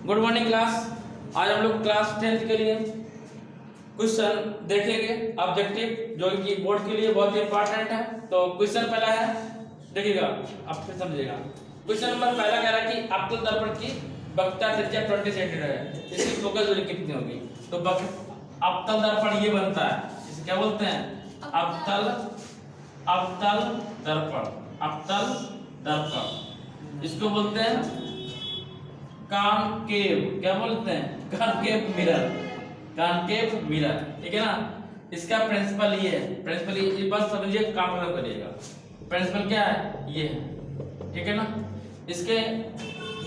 Good morning class. आज हम लोग क्लास 10th के लिए क्वेश्चन देखेंगे ऑब्जेक्टिव, जो कि बोर्ड के लिए बहुत ही इंपॉर्टेंट है। तो क्वेश्चन पहला है, देखिएगा आप फिर समझिएगा। क्वेश्चन नंबर पहला कह रहा है कि अवतल दर्पण की वक्रता त्रिज्या 20 सेंटीमीटर है, इसकी फोकस दूरी कितनी होगी। तो अवतल दर्पण ये बनता है, इसे क्या बोलते हैं? अवतल दर्पण। अवतल दर्पण इसको बोलते हैं कॉनकेव। क्या बोलते हैं? Concave mirror. कॉनकेव मिरर, ठीक है ना। इसका प्रिंसिपल ये है, प्रिंसिपल ये बस समझिए, काम खत्म करिएगा। प्रिंसिपल क्या है? ये है, ठीक है ना। इसके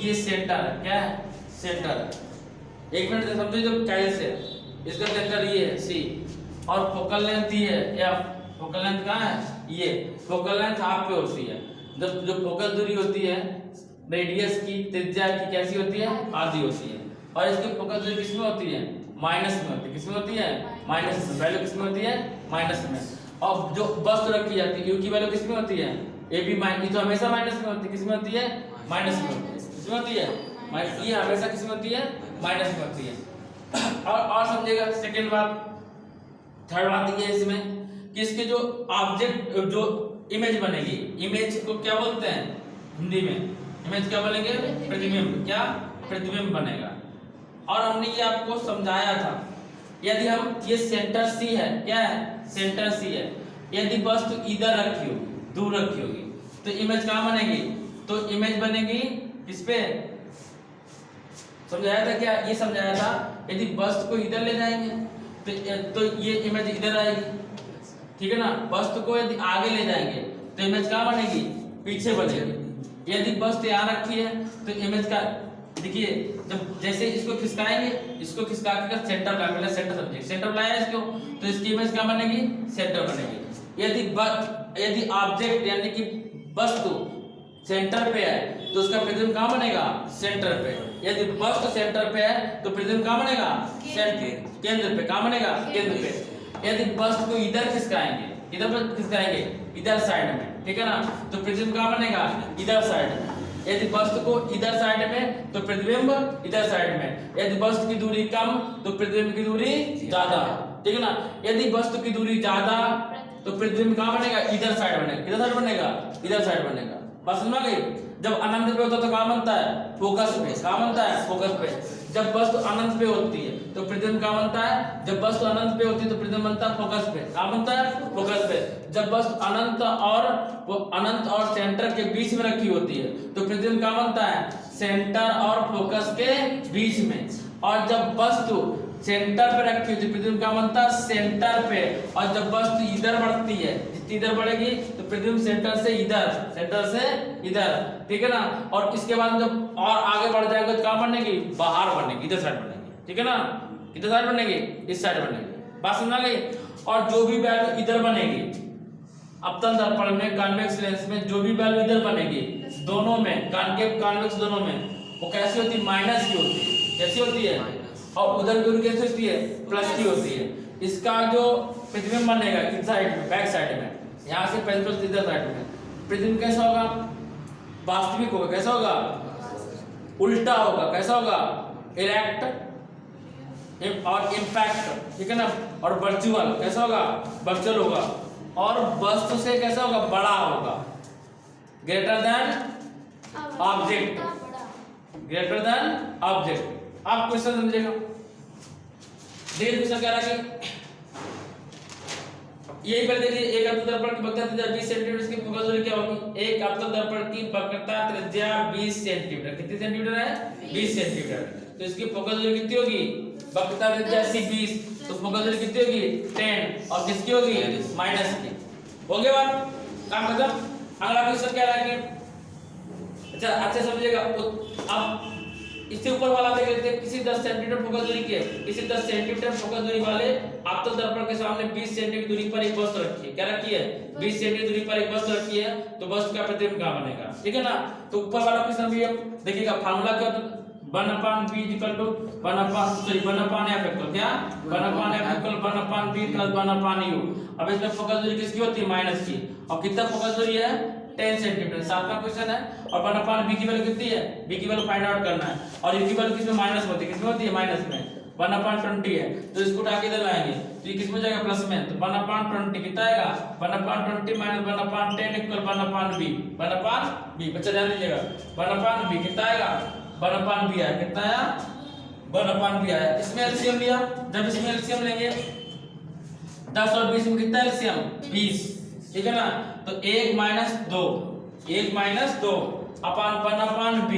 ये सेंटर है, क्या है? सेंटर है। एक मिनट समझिए, जो कैसे इसका सेंटर ये है सी, और फोकल लेंथ ये है एफ। फोकल लेंथ कहाँ है? ये फोकल लेंथ हाफ पे होती है। जब जो फोकल दूरी होती है रेडियस की, त्रिज्या की कैसी होती है? आधी होती है। और इसकी फोकस दूरी किसमें होती है? माइनस में होती है। किसमें होती है? माइनस में। वैल्यू किसमें होती है? माइनस में। और जो वस्तु रखी जाती है यू की वैल्यू किसमें होती है? ए बी माइनस, तो हमेशा माइनस में होती है। किसमें होती है? माइनस में होती है। किसमें होती है? ये हमेशा किसमें होती है? माइनस में होती है। और समझिएगा सेकेंड बात, थर्ड बात ये इसमें कि इसके जो ऑब्जेक्ट, जो इमेज बनेगी, इमेज को क्या बोलते हैं हिंदी में? इमेज क्या बनेंगे? प्रतिबिंब। क्या? प्रतिबिंब बनेगा। और हमने ये आपको समझाया था, यदि हम ये सेंटर सी है, क्या है? सेंटर सी है। यदि वस्तु इधर रखी होगी, दूर रखी होगी, तो इमेज कहाँ बनेगी? तो इमेज बनेगी किस पे? समझाया था क्या? ये समझाया था, यदि वस्तु को इधर ले जाएंगे तो ये इमेज इधर आएगी, ठीक है ना। वस्तु को यदि आगे ले जाएंगे तो इमेज कहाँ बनेगी? पीछे बनेगी। यदि वस्तु यहाँ रखी है तो इमेज का, देखिए जब जैसे इसको खिसकाएंगे, इसको खिसका के सेंटर ला, पहले सेंटर समझिए, सेंटर लाया इसको, तो इसकी इमेज क्या बनेगी? सेंटर बनेगी। यदि ऑब्जेक्ट यानी कि वस्तु सेंटर पे है तो उसका प्रतिबिंब कहाँ बनेगा? सेंटर पे। यदि वस्तु सेंटर पे है तो प्रतिबिंब कहाँ बनेगा? केंद्र पे। कहाँ बनेगा? केंद्र पे। यदि वस्तु को इधर खिसकाएंगे, इधर पर खिसकाएंगे, इधर साइड में, ठीक है ना, तो प्रतिबिंब कहाँ बनेगा? इधर साइड में। यदि वस्तु को इधर साइड में तो प्रतिबिंब इधर साइड में। यदि वस्तु की दूरी कम तो प्रतिबिंब की दूरी ज्यादा, ठीक है ना। यदि वस्तु की दूरी ज्यादा तो प्रतिबिंब कहाँ बनेगा? इधर साइड बनेगा। किधर साइड बनेगा? इधर साइड बनेगा। बात समझ में गई? जब अनंत पे होता है तो कहाँ बनता है? फोकस पे। कहाँ बनता है? फोकस पे। जब वस्तु अनंत पे होती है तो प्रतिबिंब कहाँ बनता है? जब वस्तु अनंत पे होती है तो प्रतिबिंब बनता है फोकस पे। कहाँ बनता है? फोकस पे। जब वस्तु अनंत और सेंटर के बीच में रखी होती है तो प्रतिबिंब कहाँ बनता है? सेंटर और फोकस के बीच में। और जब वस्तु सेंटर पे रखी होती है प्रतिबिंब कहाँ बनता है? सेंटर पे। और जब वस्तु इधर बढ़ती है, इधर बढ़ेगी तो प्रतिबिंब सेंटर से इधर, ठीक है ना। और इसके बाद जब और आगे बढ़ जाएगा तो कहाँ बनेगी? बाहर बनेगी, इधर साइड बनेगी, ठीक है ना। इधर साइड बनेगी, इस साइड बनेगी। बात समझ गई? और जो भी वैल्यू इधर बनेगी अवतल दर्पण में, कॉन्वेक्स लेंस में, जो भी वैल्यू इधर बनेगी दोनों में, कॉन्केव कॉन्वेक्स दोनों में, वो कैसी होती है? माइनस की होती है। कैसी होती है? और उधर की कैसी होती है? प्लस की होती है। इसका जो प्रतिबिंब बनेगा इस साइड में, बैक साइड में, यहाँ से प्रिंसिपल इधर साइड में, प्रतिबिंब कैसा होगा? वास्तविक होगा। कैसा होगा? उल्टा होगा। कैसा होगा? इरेक्ट और इम्पैक्ट, ठीक है ना। और वर्चुअल कैसा होगा? वर्चुअल होगा। और वस्तु से कैसा होगा? बड़ा होगा। Greater than object. Greater than object. आप क्वेश्चन समझेगा। देखिए क्वेश्चन कह रहा है कि यही पर देखिए, एक अवतल दर्पण की वक्रता त्रिज्या 20 सेंटीमीटर, इसकी फोकस दूरी क्या होगी? एक अवतल दर्पण की वक्रता त्रिज्या 20 सेंटीमीटर। कितनी सेंटीमीटर है? 20 सेंटीमीटर। तो इसकी फोकस दूरी कितनी होगी? वक्रता त्रिज्या सी 20, तो फोकस दूरी कितनी होगी? 10। और किसकी होगी? माइनस की। हो गया बात, काम खत्म। अगला क्वेश्चन कह रहा है कि अच्छा समझिएगा। अब इससे ऊपर वाला देख लेते हैं। किसी 10 सेंटीमीटर फोकस दूरी के, किसी 10 सेंटीमीटर फोकस दूरी वाले अवतल दर्पण के सामने 20 सेंटीमीटर दूरी पर एक वस्तु रखी है। क्या रखी है? 20 सेंटीमीटर दूरी पर एक वस्तु रखी है, तो वस्तु का प्रतिबिंब कहाँ बनेगा? ठीक है ना। तो ऊपर वाला क्वेश्चन भी देखिएगा, फार्मूला क्या होता है? 1/b equal to 1/f equal क्या? 1/f equal 1/b plus 1/u। अब इसमें फोकस दूरी किसकी होती है? माइनस की। और कितना फोकस दूरी है? 10 सेंटीमीटर। 7वां क्वेश्चन है और 1/b की वैल्यू कितनी है, b की वैल्यू फाइंड आउट करना है और u की वैल्यू किसमें माइनस होती है, किसमें होती है माइनस में, 1/20 है तो इसको उठा के इधर लाएंगे तो ये किसमें जाएगा प्लस में, तो 1/20 कितना आएगा 1/20 माइनस 1/10 इक्वल 1/b 1/b। बच्चा ध्यान दीजिएगा 1/b कितना आएगा 1/b आया, कितना आया 1/b आया। इसमें एलसीएम लिया, जब इसमें एलसीएम लेंगे 10 और 20 में कितना एलसीएम 20, ठीक है ना, तो 1 - 2 अपान 1/b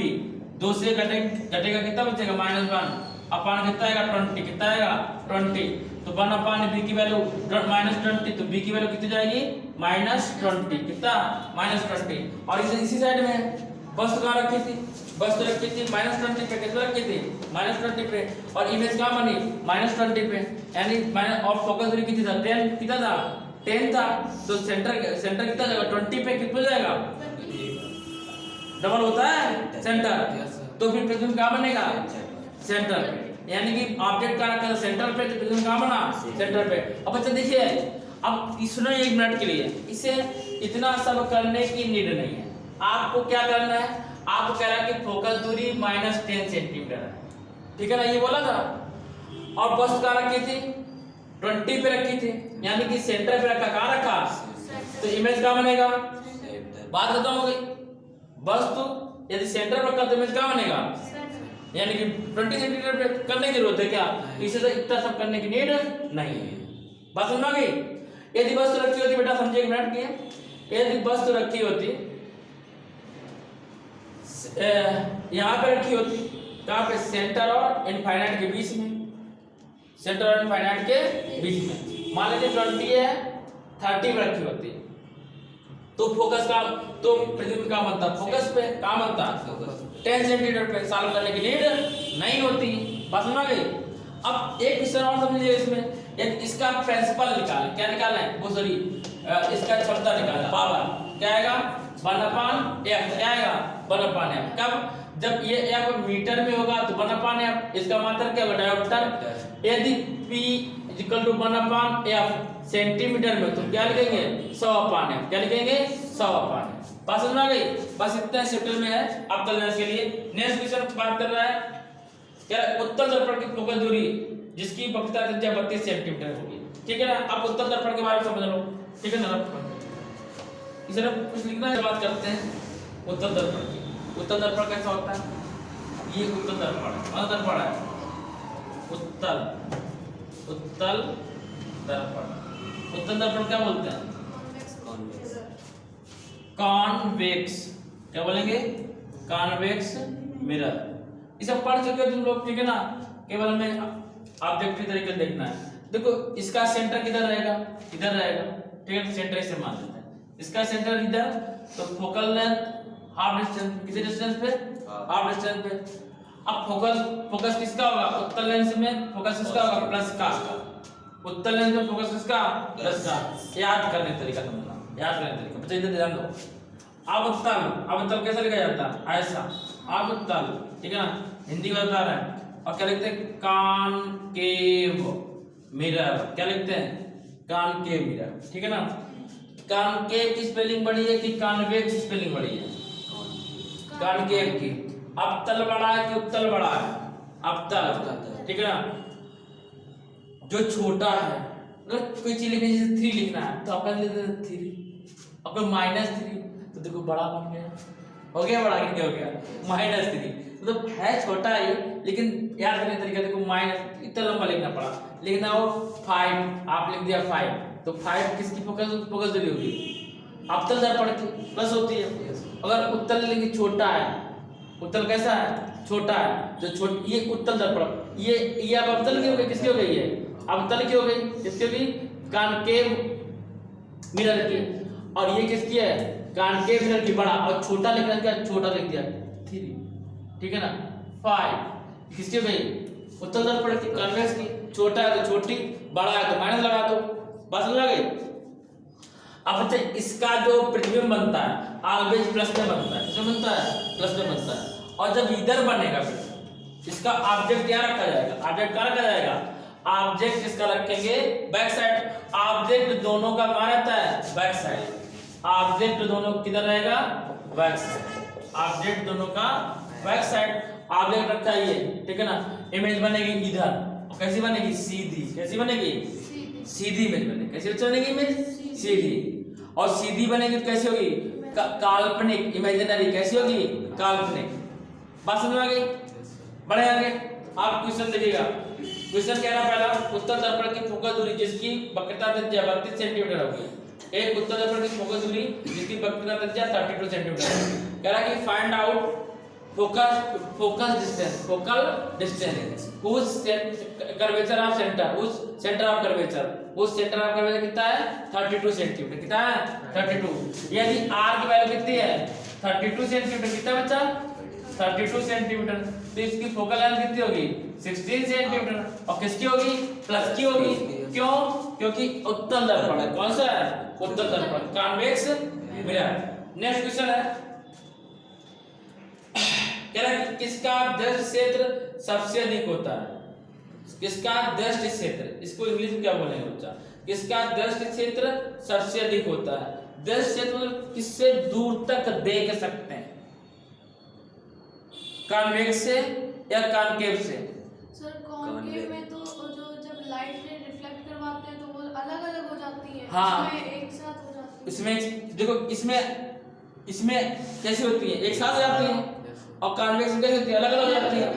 2 से घटेगा कितना बचेगा -1 अपान कितना आएगा 20, कितना आएगा 20, तो 1/b की वैल्यू -20 तो b की वैल्यू कितनी जाएगी -20, कितना -20। और इसी साइड में वस्तु कहाँ रखी थी, वस्तु रखी थी -20 पे, कितना रखी थी -20 पे और इमेज कहाँ बनी -20 पे, यानी और फोकस दूरी कितनी था 10, कितना था 10 था, तो सेंटर कितना जाएगा 20 पे, कितना जाएगा डबल होता है सेंटर, तो फिर प्रिज्म कहाँ बनेगा सेंटर पे, यानी कि ऑब्जेक्ट कहाँ रखा था सेंटर पे, तो प्रिज्म कहाँ बना सेंटर पे। अब बच्चा देखिए अब सुनो 1 मिनट के लिए, इसे इतना सब करने की नीड नहीं है, आपको क्या करना है, आपको कह रहा है कि फोकस दूरी -10 सेंटीमीटर है, ठीक है ना, ये बोला था, और वस्तु कहाँ रखी थी 20 पे रखी थी, यानी कि सेंटर पे रखा, कहाँ रखा, तो इमेज कहाँ बनेगा, बात खत्म हो गई। वस्तु यदि सेंटर पर रखा तो इमेज कहाँ बनेगा, यानी कि 20 सेंटीमीटर पे करने की जरूरत है क्या, इसे तो इतना सब करने की नीड नहीं है। बात समझ गई। यदि वस्तु रखी होती बेटा समझिए 1 मिनट की, यदि वस्तु रखी होती यहाँ पे रखी होती, कहाँ पे सेंटर और इनफाइनाइट के बीच में, सेंटर और इनफाइनाइट के बीच में, मान लीजिए 20 है 30 पे रखी होती तो फोकस का तो प्रिज्म का बनता फोकस पे, कहाँ बनता 10 सेंटीमीटर पे, सॉल्व करने की नीड नहीं होती। बात समझ गई। अब एक क्वेश्चन और समझिए इसमें, यदि इसका प्रिंसिपल निकालें, क्या निकालना है वो सॉरी इसका क्षमता निकालना, पावर क्या आएगा 1/f, क्या आएगा 1/f, कब जब ये f मीटर में होगा तो 1/f, इसका मात्रक क्या होगा डायोमीटर, यदि p = 1/f सेंटीमीटर में तो क्या लिखेंगे 100/f, क्या लिखेंगे 100/f। बात समझ आ गई। बस इतना चैप्टर में है, अब चलना इसके लिए नेक्स्ट क्वेश्चन बात कर रहा है क्या, उत्तल दर्पण की फोकस दूरी जिसकी वक्रता त्रिज्या 32 सेंटीमीटर होगी, ठीक है ना। अब उत्तल दर्पण के बारे में समझ लो, ठीक है ना, इसे कुछ लिखना है, बात करते हैं उत्तल दर्पण की। उत्तल दर्पण कैसा होता है, ये उत्तल दर्पण है, कौन दर्पण है उत्तल दर्पण। उत्तल दर्पण क्या बोलते हैं कॉन्वेक्स, क्या बोलेंगे कॉन्वेक्स मिरर। इसे पढ़ चुके हो तुम लोग, ठीक है ना, केवल हमें ऑब्जेक्टिव तरीके से देखना है। देखो इसका सेंटर किधर रहेगा, इधर रहेगा, ठीक है, सेंटर इसे मान लेते हैं, इसका सेंटर इधर, तो फोकल लेंथ हाफ डिस्टेंस, कितने डिस्टेंस पे हाफ डिस्टेंस पे। अब फोकस किसका होगा उत्तल लेंस में, फोकस किसका होगा प्लस का, उत्तल लेंस में फोकस किसका प्लस का। याद करने का तरीका समझना, याद करने का तरीका बच्चे इधर ध्यान दो। अवतल कैसे लिखा जाता है ऐसा, अवतल, ठीक है ना, हिंदी में बता रहा है। और क्या लिखते हैं कॉनकेव मिरर, क्या लिखते हैं कॉनकेव मिरर, ठीक है ना। कॉनकेव की स्पेलिंग बड़ी है कि कॉन्वेक्स की स्पेलिंग बड़ी है, कॉनकेव की। अवतल बड़ा है कि उत्तल बड़ा है, अवतल, ठीक है ना। जो छोटा है, अगर कोई चीज लिखनी है 3 लिखना है तो अपन लिख देते 3, और -3 तो देखो बड़ा बन गया, हो गया बड़ा, क्या हो गया -3, मतलब है छोटा ही, लेकिन याद करने का तरीका देखो माइनस इतना लंबा लिखना पड़ा, लिखना हो 5, आप लिख दिया 5, तो 5 किसकी फोकस दूरी होगी अवतल दर्पण की, प्लस होती है। अगर उत्तल लिखेंगे छोटा है, उत्तल कैसा है छोटा है, जो ये उत्तल दर्पण, ये अब अवतल की हो गई, किसकी हो गई है अवतल की हो गई, किसकी हो गई कॉनकेव मिरर की। और ये किसकी है कॉनकेव मिरर की बड़ा, और छोटा लिखना क्या छोटा लिख दिया 3, ठीक है ना। 5 किसकी हो गई उत्तल दर्पण की, कॉन्वेक्स की। छोटा है तो छोटी, बड़ा है तो माइनस लगा दो, बस हो गई। अब बच्चे इसका जो प्रतिबिंब बनता है ऑलवेज प्लस में बनता है, किसमें बनता है प्लस में बनता है। और जब इधर बनेगा फिर इसका ऑब्जेक्ट क्या रखा जाएगा, ऑब्जेक्ट क्या रखा जाएगा, ऑब्जेक्ट इसका रखेंगे बैक साइड। ऑब्जेक्ट दोनों का कहां रहता है बैक साइड, ऑब्जेक्ट दोनों किधर रहेगा, बैक साइड, ऑब्जेक्ट दोनों का बैक साइड, ऑब्जेक्ट रखा है ये, ठीक है ना। इमेज बनेगी इधर, और कैसी बनेगी, सीधी, कैसी बनेगी, सीधी इमेज बनेगी, कैसी बनेगी इमेज, सीधी, और सीधी बनेगी तो कैसी होगी, काल्पनिक, इमेजिनरी, कैसी होगी, काल्पनिक। बात समझ में आ गई, बढ़े आगे। आप क्वेश्चन देखिएगा, क्वेश्चन कह रहा है पहला, उत्तल दर्पण की फोकस दूरी जिसकी वक्रता त्रिज्या 32 सेंटीमीटर होगी। एक उत्तल दर्पण की फोकस दूरी जिसकी वक्रता त्रिज्या 32 सेंटीमीटर है। कह रहा है कि फाइंड आउट फोकल डिस्टेंस उस कर्वेचर ऑफ सेंटर, उस सेंटर ऑफ कर्वेचर कितना है, 32 सेंटीमीटर, कितना है, 32। यदि r की वैल्यू कितनी है, 32 सेंटीमीटर, कितना बच्चा, 32 सेंटीमीटर, तो इसकी फोकल लेंथ कितनी होगी, 16 सेंटीमीटर, और किसकी होगी, प्लस की होगी। क्यों, क्योंकि उत्तल दर्पण है, कौन सा है, उत्तल दर्पण, कॉन्वेक्स मिरर। नेक्स्ट क्वेश्चन है, कह रहा है कि किसका दृष्टि क्षेत्र सबसे अधिक होता है, किसका दृष्टि क्षेत्र, इसको इंग्लिश में क्या बोलेंगे बच्चा, किसका दृष्टि क्षेत्र सबसे अधिक होता है। दृष्टि क्षेत्र मतलब किससे दूर तक देख सकते हैं, कॉन्वेक्स से या कॉनकेव से। सर कॉनकेव में तो जो जब लाइट रे रिफ्लेक्ट करवाते हैं तो वो अलग-अलग हो जाती है, हाँ, इसमें एक साथ हो जाती है। इसमें देखो, इसमें कैसी होती है, एक साथ हो जाती है, और कॉन्वेक्स में कैसी होती है, अलग अलग हो जाती है,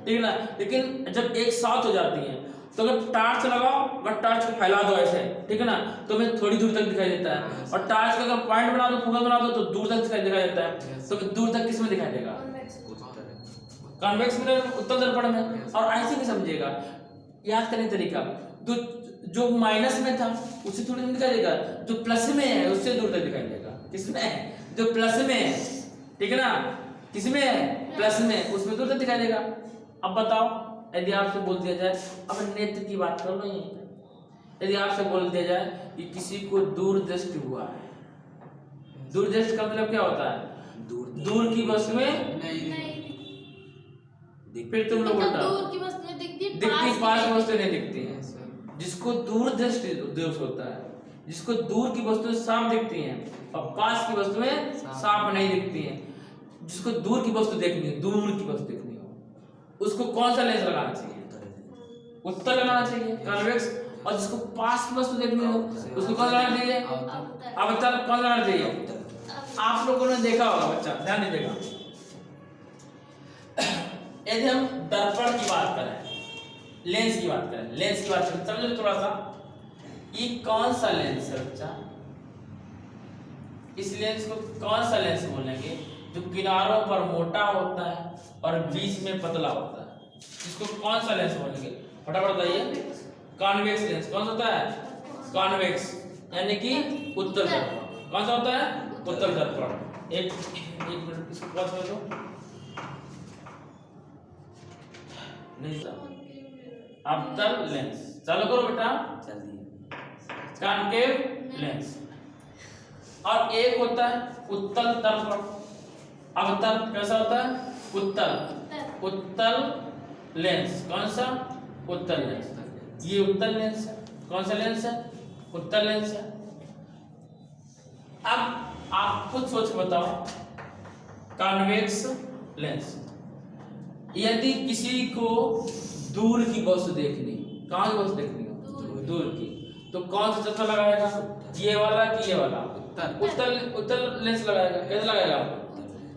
ठीक है ना। लेकिन जब एक साथ हो जाती है तो अगर टार्च लगाओ, अगर टार्च को फैला दो ऐसे, ठीक है ना, तो हमें थोड़ी दूर तक दिखाई देता है, और टार्च का अगर पॉइंट बना दो, फोकस बना दो, तो दूर तक दिखाई देता है। तो दूर तक किसमें दिखाई देगा, कॉन्वेक्स मिरर, उत्तल दर्पण में। और ऐसे ही समझिएगा, याद करने तरीका, तो जो माइनस में था उससे थोड़ी दूर दिखाई देगा, जो प्लस में है उससे दूर तक दिखाई देगा। किसमें, जो प्लस में है, ठीक है ना, किसमें है, प्लस में, उसमें दूर तक दिखाई देगा। अब बताओ, यदि आपसे बोल दिया जाए, अब नेत्र की बात कर लो, यदि आपसे बोल दिया जाए कि किसी को दूर दृष्टि हुआ है, दूर दृष्टि का मतलब क्या होता है, दूर की वस्तुएं नहीं फिर तुम लोग मतलब दूर की वस्तुएं दिखती पास की वस्तुएं नहीं दिखती हैं। जिसको दूर दृष्टि दोष होता है, जिसको दूर की वस्तुएं साफ दिखती हैं और पास की वस्तुएं साफ नहीं दिखती हैं। जिसको दूर की वस्तु देखनी है, दूर की वस्तु देखनी हो, उसको कौन सा लेंस लगाना चाहिए, उत्तल लगाना चाहिए, कॉन्वेक्स। और जिसको पास की वस्तु देखनी हो उसको कौन लगाना चाहिए, अवतल। कौन लगाना चाहिए, आप लोगों ने देखा होगा बच्चा, ध्यान दीजिएगा। यदि हम दर्पण की बात करें, लेंस की बात करें, समझो थोड़ा सा, ये कौन सा लेंस है बच्चा, इस लेंस को कौन सा लेंस बोलेंगे, जो किनारों पर मोटा होता है और बीच में पतला होता है, इसको कौन सा लेंस बोलेंगे, फटाफट बताइए। Convex lens. कौन सा होता है, कॉन्वेक्स, यानी कि उत्तल दर्पण। कौन सा होता है, उत्तल दर्पण। एक मिनट इसको पॉज कर दो, नहीं अवतल लेंस, चालू करो बेटा, कॉनकेव लेंस। और एक होता है उत्तल दर्पण, अवतल। कैसा होता है, उत्तल लेंस। कौन सा, उत्तल लेंस। ये उत्तल लेंस है, कौन सा लेंस है, उत्तल लेंस है। अब आप खुद सोच बताओ, कॉन्वेक्स लेंस, यदि किसी को दूर की वस्तु देखनी, कहां की वस्तु देखनी हो, दूर की, तो कौन सा चश्मा लगाएगा, ये वाला कि ये वाला, उत्तल लेंस लगाएगा। कैसे लगाएगा,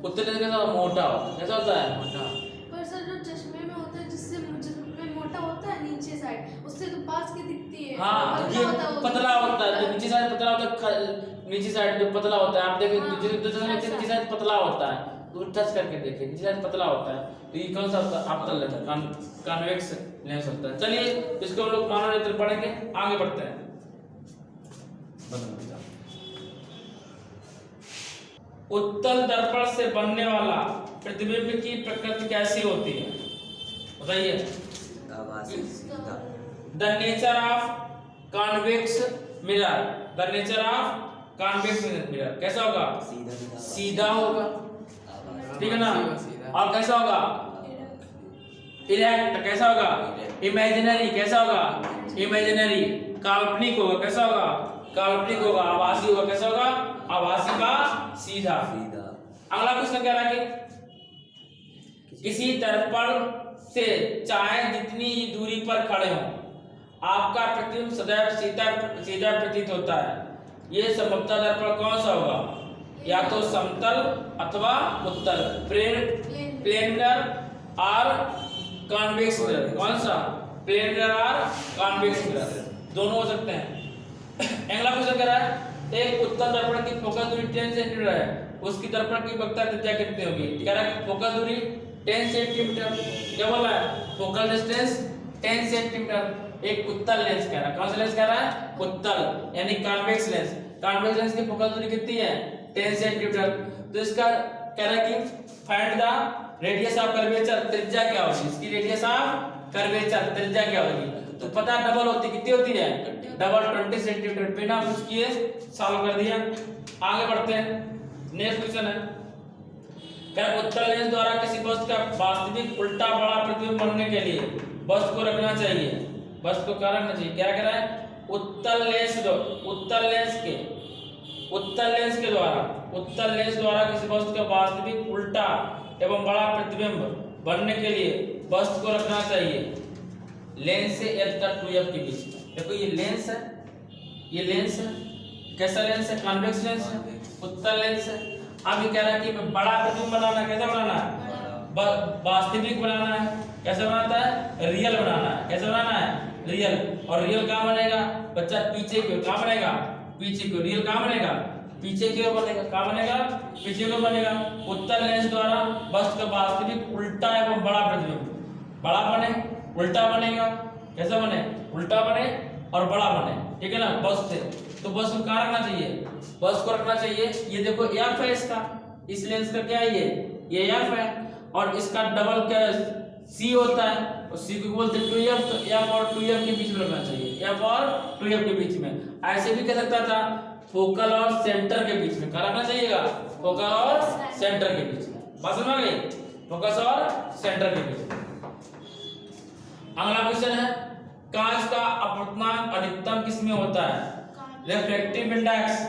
उत्तल लेंस कैसा, मोटा होता, कैसा होता है, मोटा। पर सर जो चश्मे में होता है, जिससे मोटा होता है नीचे साइड, उससे तो पास की दिखती है। हाँ, ये पतला होता है, जो नीचे साइड पतला होता है, नीचे साइड जो पतला होता है, आप देखिए नीचे साइड पतला होता है, तो टच करके देखिए, नीचे साइड पतला होता है, तो ये कौन सा होता है, अवतल लेंस, कॉन्वेक्स लेंस होता है। चलिए इसको हम लोग मानव नेत्र पढ़ेंगे, आगे बढ़ते हैं। उत्तल दर्पण से बनने वाला प्रतिबिंब की प्रकृति कैसी होती है, बताइए। The nature of convex mirror, the nature of convex mirror कैसा होगा, सीधा होगा, ठीक है ना। और कैसा होगा, इरेक्ट, कैसा होगा, इमेजिनरी, कैसा होगा, इमेजिनरी, काल्पनिक होगा, कैसा होगा, काल्पनिक होगा, आभासी होगा, कैसा होगा, आभासी का सीधा। अगला क्वेश्चन कह रहा है कि किसी दर्पण से चाहे जितनी ही दूरी पर खड़े हो आपका प्रतिबिंब सदैव सीधा प्रतीत होता है। ये समतल दर्पण कौन सा होगा? या तो समतल अथवा उत्तल, प्लेनर और कॉन्वेक्स मिरर। कौन सा? प्लेनर और कॉन्वेक्स मिरर दोनों हो सकते हैं। अगला क्वेश्चन कह रहा है एक उत्तल दर्पण की फोकस दूरी 10 सेंटीमीटर है, उसकी दर्पण की वक्रता त्रिज्या कितनी होगी? कह रहा है कि फोकस दूरी 10 सेंटीमीटर। क्या बोल रहा है? Focal distance 10 centimetre. एक उत्तल लेंस कह रहा है। कौन सा लेंस कह रहा है? उत्तल यानी कॉन्वेक्स लेंस। कॉन्वेक्स लेंस की फोकस दूरी कितनी है? 10 सेंटीमीटर। तो इसका कह रहा है कि find the radius of curvature, त्रिज्या क्या होगी इसकी? रेडियस ऑफ कर्वेचर त्रिज्या क्या होगी? तो पता डबल होती, कितनी होती है? Double 20 centimetre. बिना कुछ किए सॉल्व कर दिया। आगे बढ़ते हैं। नेक्स्ट क्वेश्चन है क्या उत्तल लेंस द्वारा किसी वस्तु का वास्तविक उल्टा बड़ा प्रतिबिंब बनने के लिए वस्तु को रखना चाहिए, वस्तु को क्या रखना चाहिए? क्या कह रहा है? उत्तल लेंस द्वारा किसी वस्तु का वास्तविक उल्टा एवं बड़ा प्रतिबिंब बनने के लिए वस्तु को रखना चाहिए लेंस से f तक 2f के बीच में। देखो ये लेंस है, ये लेंस है। कैसा लेंस है? कॉन्वेक्स लेंस है, उत्तल लेंस है। अब ये कह रहा है कि बड़ा प्रतिबिंब बनाना है। कैसा बनाना है? वास्तविक बनाना है। कैसे बनाता है? रियल बनाना है। कैसे बनाना है? रियल। और रियल कहाँ बनेगा बच्चा? पीछे की ओर। कहाँ बनेगा? पीछे की ओर। रियल कहाँ बनेगा? पीछे की ओर बनेगा। कहाँ बनेगा? पीछे की ओर बनेगा। उत्तल लेंस द्वारा वस्तु का वास्तविक उल्टा एवं बड़ा प्रतिबिंब, बड़ा बने, उल्टा बनेगा। कैसा बने? उल्टा बने और बड़ा बने। ठीक है ना? वस्तु से तो वस्तु को कहाँ रखना चाहिए? वस्तु को रखना चाहिए। ये देखो एफ है इसका, इस लेंस का क्या है? ये एफ है और इसका डबल क्या सी होता है और सी को बोलते हैं 2f। तो f और 2f के बीच में रखना चाहिए, f और 2f के बीच में। ऐसे भी कह सकता था फोकल और सेंटर के बीच में। क्या रखना चाहिएगा? फोकल और सेंटर के बीच में। बात समझ गई? फोकस और सेंटर के बीच में। अगला क्वेश्चन है कांच का अपवर्तनांक अधिकतम किस में होता है? Refractive index.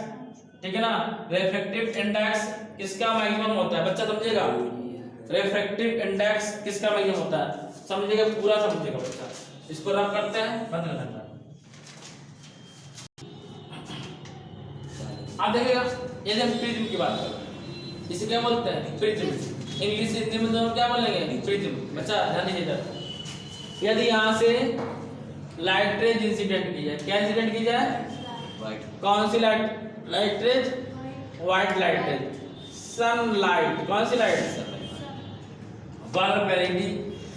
ठीक है ना? रिफ्रैक्टिव इंडेक्स किसका मैक्सिमम होता है? बच्चा समझेगा रिफ्रैक्टिव इंडेक्स किसका मैक्सिमम होता है? समझेगा, पूरा समझेगा बच्चा। इसको रब करते हैं, बंद कर देना। आप देखिएगा यदि हम प्रिज्म की बात करें, इसे क्या बोलते हैं? प्रिज्म। इंग्लिश हिंदी में दोनों क्या बोलेंगे? प्रिज्म। बच्चा ध्यान दीजिए। यदि यहाँ से लाइट रेज इंसिडेंट की जाए, क्या इंसिडेंट की जाए? कौन सी light rays? White light rays. Sunlight. कौन सी लाइट? बल्बरेडी।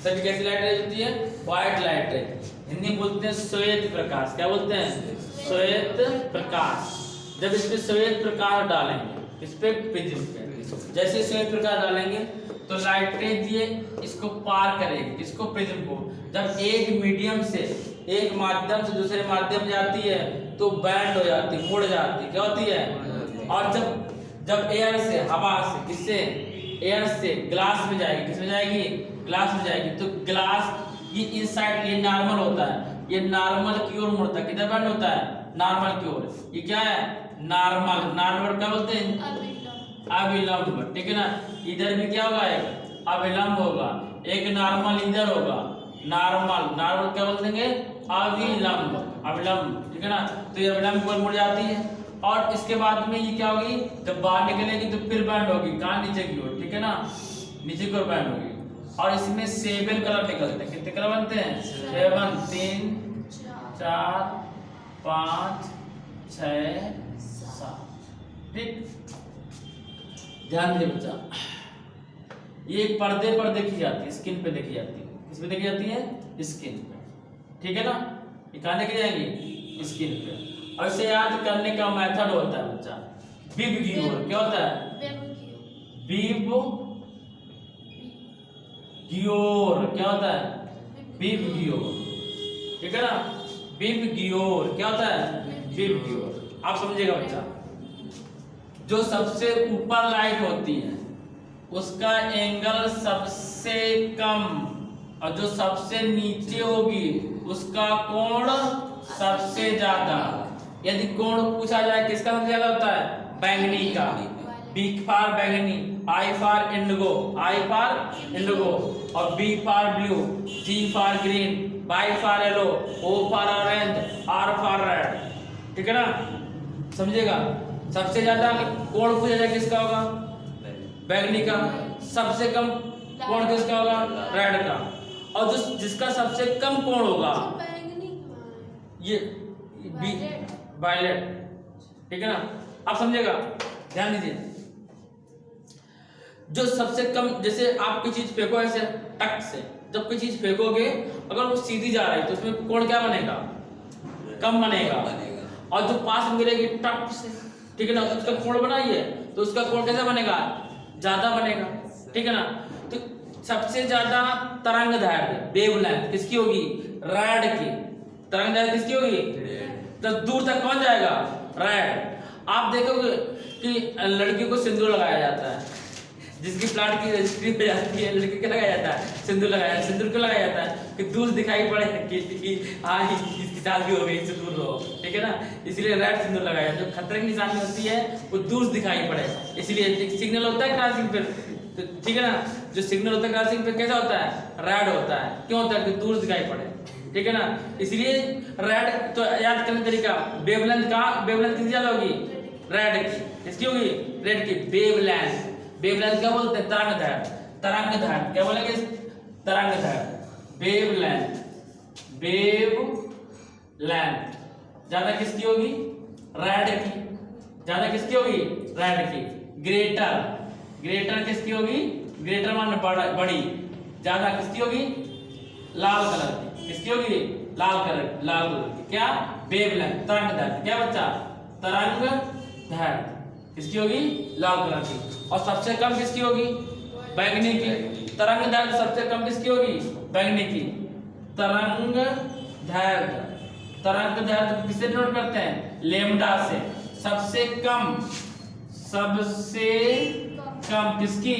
सभी कैसी लाइट रेज होती है? White light raise. हिंदी में बोलते हैं श्वेत प्रकाश। क्या बोलते हैं? श्वेत प्रकाश। जब इस पे श्वेत प्रकाश डालेंगे, इस पे प्रिज्म पे, जैसे श्वेत प्रकाश डालेंगे तो लाइट रेज ये इसको पार करेगी, इसको प्रिज्म को। जब एक मीडियम से, एक माध्यम से दूसरे माध्यम जाती है तो बैंड हो जाती है, मुड़ जाती है। क्या होती है? और जब एयर से, हवा से, किससे? एयर से ग्लास में जाएगी। किसमें जाएगी? ग्लास में जाएगी। तो ग्लास ये इनसाइड, ये नॉर्मल होता है, ये नॉर्मल की ओर मुड़ता है। किधर बैंड होता है? नॉर्मल की ओर। ये क्या है? नॉर्मल। नॉर्मल क्या बोलते हैं? अभिलंब। ठीक है ना? इधर भी क्या होगा? एक अभिलंब होगा, एक नॉर्मल इधर होगा। नॉर्मल क्या बोल देंगे? अभिलंब। अभिलंब। ठीक है ना? तो ये अभिलंब की ओर मुड़ जाती है और इसके बाद में ये क्या होगी? जब बाहर निकलेगी तो फिर बैंड होगी। कहाँ? नीचे की ओर। ठीक है ना? नीचे की ओर बैंड होगी। और इसमें 7 कलर निकलते हैं। कितने कलर बनते हैं? 7। 3 4 5 6 7। ठीक, ध्यान दीजिए बच्चा। ये पर्दे पर देखी जाती है, स्किन पे देखी जाती है। किस पे देखी जाती है? स्किन पे। ठीक है ना? ये कहाँ देखी जाएंगी? स्किन पे। और इसे याद करने का मेथड होता है बच्चा बिब गियोर। क्या होता है? बिब गियोर। क्या होता है? बिब गियोर। ठीक है ना? बिब गियोर क्या होता है? बिब गियोर। आप समझिएगा बच्चा। जो सबसे ऊपर लाइट होती है उसका एंगल सबसे कम और जो सबसे नीचे होगी उसका कोण सबसे ज्यादा। यदि कोण पूछा जाए किसका सबसे ज्यादा होता है? बैंगनी का, B फॉर बैंगनी, I for Indigo, I for Indigo, और B for blue, G for green, Y for yellow, O for orange, R for red. ठीक है ना, समझिएगा। सबसे ज्यादा कोण पूछा जाए किसका होगा? बैंगनी का। सबसे कम कोण किसका होगा? रेड का। और जिसका सबसे कम कोण होगा ये वायलेट। ठीक है ना, आप समझेगा, ध्यान दीजिए। जो सबसे कम, जैसे आप कोई चीज फेंको ऐसे टक से, जब कोई चीज फेंकोगे अगर वो सीधी जा रही है तो उसमें कोण क्या बनेगा? कम बनेगा। और जो पास में गिरेगी टप से, ठीक है ना, उसका कोण बनाइए तो उसका कोण कैसा बनेगा? ज्यादा बनेगा। ठीक है ना, तो सबसे ज्यादा तरंग दैर्घ्य वेवलेंथ किसकी होगी? रेड की। तरंग दैर्घ्य किसकी होगी? तो दूर तक कौन जाएगा? रेड। आप देखोगे कि लड़कियों को सिंदूर लगाया जाता है, जिसकी प्लाट की रजिस्ट्री हो जाती है लड़की को लगाया जाता है सिंदूर। लगाया, सिंदूर क्यों लगाया जाता है? कि दूर दिखाई पड़े कि हाँ इसकी शादी हो गई, सिंदूर लो। ठीक है ना, इसलिए रेड सिंदूर लगाया। जो खतरे की निशानी होती है वो दूर दिखाई पड़े, इसलिए सिग्नल होता है क्रॉसिंग पे। तो ठीक है ना, जो सिग्नल होता है क्रॉसिंग पे कैसा होता है? रेड होता है। क्यों होता है? कि दूर दिखाई पड़े। ठीक है ना, इसलिए रेड। तो याद करने का तरीका, वेवलेंथ का, वेवलेंथ कितनी ज्यादा होगी? रेड की। किसकी होगी? रेड की। वेवलेंथ, वेवलेंथ क्या बोलते हैं? तरंग दैर्घ्य। तरंग दैर्घ्य क्या बोलेंगे? तरंग दैर्घ्य। वेवलेंथ, वेवलेंथ ज्यादा किसकी होगी? रेड की। ज्यादा किसकी होगी? रेड की। ग्रेटर, ग्रेटर किसकी होगी? ग्रेटर मान बड़ी, ज्यादा किसकी होगी? लाल कलर की। किसकी होगी? लाल कलर, लाल कलर की। क्या? वेवलेंथ, तरंग दैर्घ्य। क्या बच्चा? तरंग दैर्घ्य किसकी होगी? लाल कलर की। और सबसे कम किसकी होगी? बैंगनी की। तरंग दैर्घ्य सबसे कम किसकी होगी? बैंगनी की। तरंग दैर्घ्य, तरंग दैर्घ्य किससे नोट करते हैं? लेमडा से। सबसे कम, सबसे कम किसकी?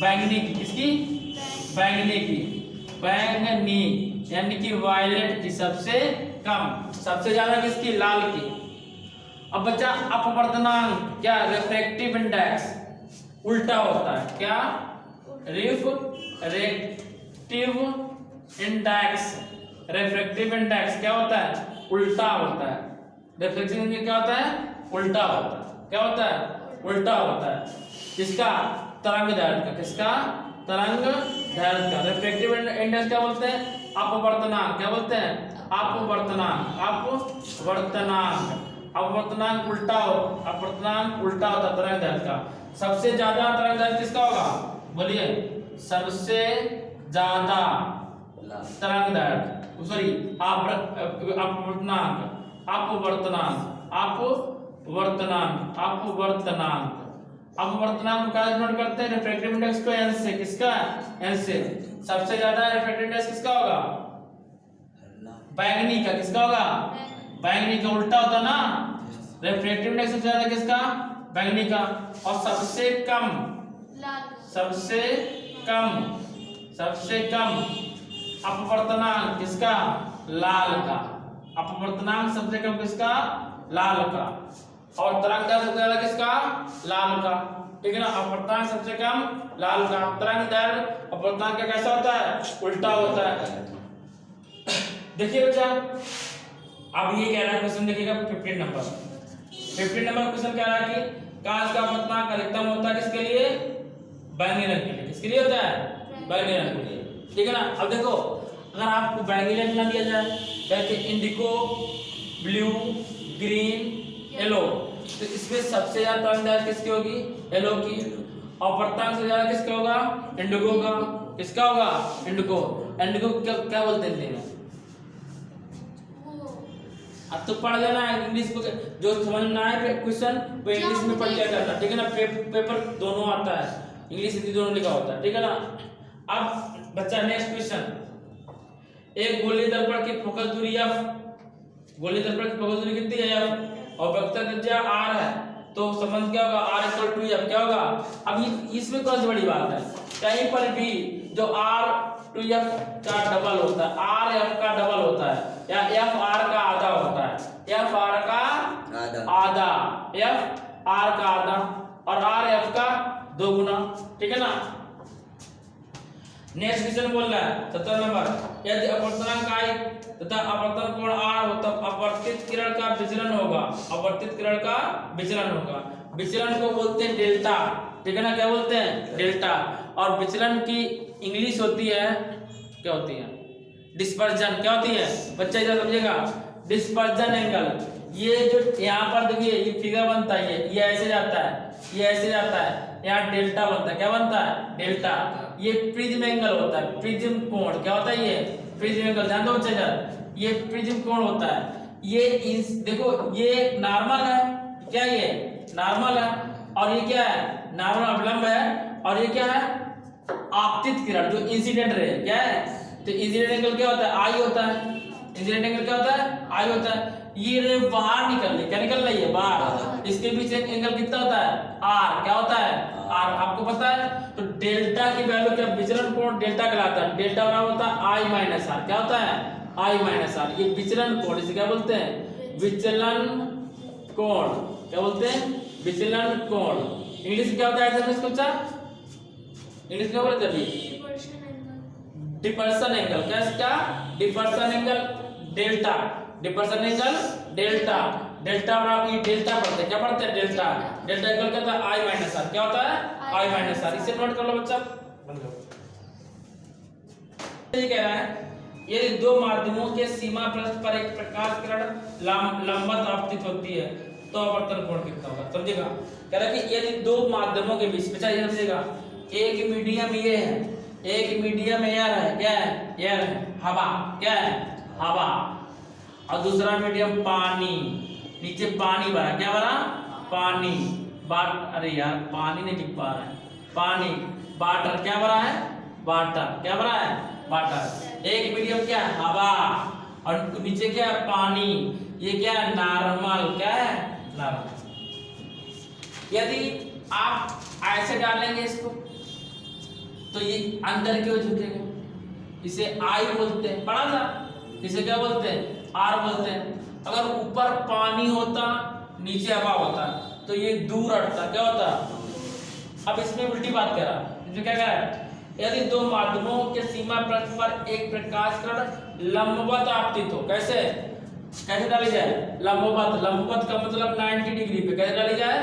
बैंगनी की। किसकी? बैंगनी की। बैंगनी यानी कि वायलेट की सबसे कम। सबसे ज्यादा किसकी? लाल की। अब बच्चा अपवर्तनांक, क्या? रिफ्रैक्टिव इंडेक्स उल्टा होता है। क्या? रिफ्रैक्टिव इंडेक्स, रिफ्रैक्टिव इंडेक्स क्या होता है? उल्टा होता है। रिफ्लेक्शन इंडेक्स क्या होता है? उल्टा होता है। क्या होता है? उल्टा होता है। किसका? तरंग दैर्घ्य का। किसका? तरंग दैर्घ्य का। रिफ्रैक्टिव इंडेक्स क्या बोलते हैं? अपवर्तनांक। क्या बोलते हैं? अपवर्तनांक, अपवर्तनांक। अपवर्तनांक उल्टा हो, अपवर्तनांक उल्टा होता है तरंग दैर्घ्य का। सबसे ज्यादा तरंग दैर्घ्य किसका होगा? बोलिए, सबसे ज्यादा तरंग दैर्घ्य, सॉरी अपवर्तनांक, अपवर्तनांक, अपवर्तनांक, अपवर्तनांक। अपवर्तनांक का नोट करते हैं रिफ्रैक्टिव इंडेक्स को एन से। किसका? एन से। सबसे ज्यादा रिफ्रैक्टिव इंडेक्स किसका होगा? बैंगनी का। किसका होगा? बैंगनी का। उल्टा होता ना, रिफ्रैक्टिव इंडेक्स सबसे ज्यादा किसका? बैंगनी का। और सबसे कम, सबसे कम, सबसे कम अपवर्तनांक किसका? लाल का। अपवर्तनांक सबसे कम किसका? लाल का। और तरंग दैर्घ्य सबसे ज्यादा किसका? लाल का। ठीक है ना, अपवर्तनांक सबसे कम लाल का। तरंग दैर्घ्य अपवर्तनांक का कैसा होता है? उल्टा होता है। देखिए बच्चा, अब ये कह रहा है क्वेश्चन, देखिएगा 15 नंबर। 15 नंबर क्वेश्चन कह रहा है कि कांच का अपवर्तनांक अधिकतम होता है किसके लिए? बैंगनी रंग के लिए। किसके लिए होता है? बैंगनी रंग के लिए। ठीक है ना, अब देखो, अगर आपको बैंगनी रंग ना दिया जाए, जैसे इंडिगो, ब्लू, ग्रीन, येलो, तो इसमें सबसे ज्यादा तरंग दैर्घ्य किसकी होगी? येलो की। और अपवर्तनांक सबसे ज्यादा किसका होगा? इंडिगो का। किसका होगा? इंडिगो। इंडिगो क्या बोलते हैं? अब तो पढ़ लेना इंग्लिश को, जो समझ ना आए क्वेश्चन वो इंग्लिश में पढ़ लिया करता। ठीक है ना, पेपर दोनों आता है, इंग्लिश हिंदी दोनों लिखा होता है। ठीक है ना। अब बच्चा नेक्स्ट क्वेश्चन, एक गोलीय दर्पण की फोकस दूरी f, गोलीय दर्पण की फोकस दूरी कितनी है? f, और वक्रता त्रिज्या r है, तो संबंध क्या होगा? r = f। क्या होगा? अब इसमें कौन सी बड़ी बात है? कहीं पर भी जो r to f का डबल होता है, r f का डबल होता है, या f r का आधा होता है, f r का आधा, f आर का आधा और आर एफ का 2 गुना, ठीक है ना। नेक्स्ट क्वेश्चन बोल रहा है 17 नंबर, यदि अपवर्तनांक I तथा अपवर्तन कोण R हो तब अपवर्तित किरण का विचलन होगा, अपवर्तित किरण का विचलन होगा। विचलन को बोलते हैं डेल्टा, ठीक है ना, क्या बोलते हैं डेल्टा। और विचलन की इंग्लिश होती है, क्या होती है, डिस्पर्जन। क्या होती है बच्चा, इधर समझेगा, डिस्पर्जन एंगल। ये जो यहाँ पर देखिए ये फिगर बनता है, ये ऐसे जाता है, ये ऐसे जाता है, यहाँ डेल्टा बनता है, क्या बनता है डेल्टा। ये प्रिज्म एंगल होता है, प्रिज्म कोण क्या होता है, ये प्रिज्म एंगल, ध्यान दो बच्चा, ये प्रिज्म कोण होता है। ये देखो ये नॉर्मल है, क्या ये नॉर्मल है, और ये क्या है नॉर्मल अवलंब है, और ये क्या है आपतित किरण जो इंसिडेंट रे क्या है। तो इंसिडेंट एंगल क्या होता है, आई होता है, इंसिडेंट एंगल क्या होता है, आई होता है। ये रे बाहर निकल रही, क्या निकल रही है बाहर, इसके बीच एंगल कितना होता है, आर, क्या होता है आर, आपको पता है। तो डेल्टा की वैल्यू क्या, विचलन कोण डेल्टा कहलाता है, डेल्टा बराबर होता है आई माइनस आर, क्या होता है आई माइनस आर। ये विचलन कोण, इसे क्या बोलते हैं विचलन कोण, क्या बोलते हैं विचलन कोण। इंग्लिश में क्या होता है इसको बच्चा, इंग्लिश में क्या बोलते हैं डिपर्सन एंगल, क्या इसका dispersion angle delta, dispersion angle delta, delta बराबर ये डेल्टा पढ़ते हैं, क्या पढ़ते हैं डेल्टा, डेल्टा इक्वल क्या होता है आई माइनस आर, क्या होता है आई माइनस आर। इसे नोट कर लो बच्चा। ये कह रहा है यदि दो माध्यमों के सीमा पृष्ठ पर एक प्रकाश किरण लंबवत आपतित होती है तो अपवर्तन कोण कितना होगा, समझेगा। कह रहा है कि यदि दो माध्यमों के बीच, बच्चा ये समझेगा, एक मीडियम ये है, एक मीडियम एयर है, क्या है एयर है, हवा, क्या है हवा, और दूसरा मीडियम पानी, नीचे पानी भरा, क्या भरा पानी, बाट, अरे यार पानी नहीं लिख पा रहा है, पानी, वाटर, क्या भरा है वाटर, क्या भरा है वाटर। एक मीडियम क्या है हवा, और नीचे क्या है पानी, ये क्या है नॉर्मल, क्या है नॉर्मल। यदि आप ऐसे डालेंगे इसको तो ये अंदर क्यों झुकेगा, इसे आई बोलते हैं, पढ़ा था, इसे क्या बोलते हैं आर बोलते हैं। अगर ऊपर पानी होता नीचे हवा होता तो ये दूर हटता, क्या होता। अब इसमें उल्टी बात कह रहा, इसमें क्या कह रहा है, यदि दो माध्यमों के सीमा पृष्ठ पर एक प्रकाश किरण लंबवत आपतित हो, कैसे कैसे डाली जाए लंबवत, लंबवत का मतलब 90 डिग्री पे, कैसे डाली जाए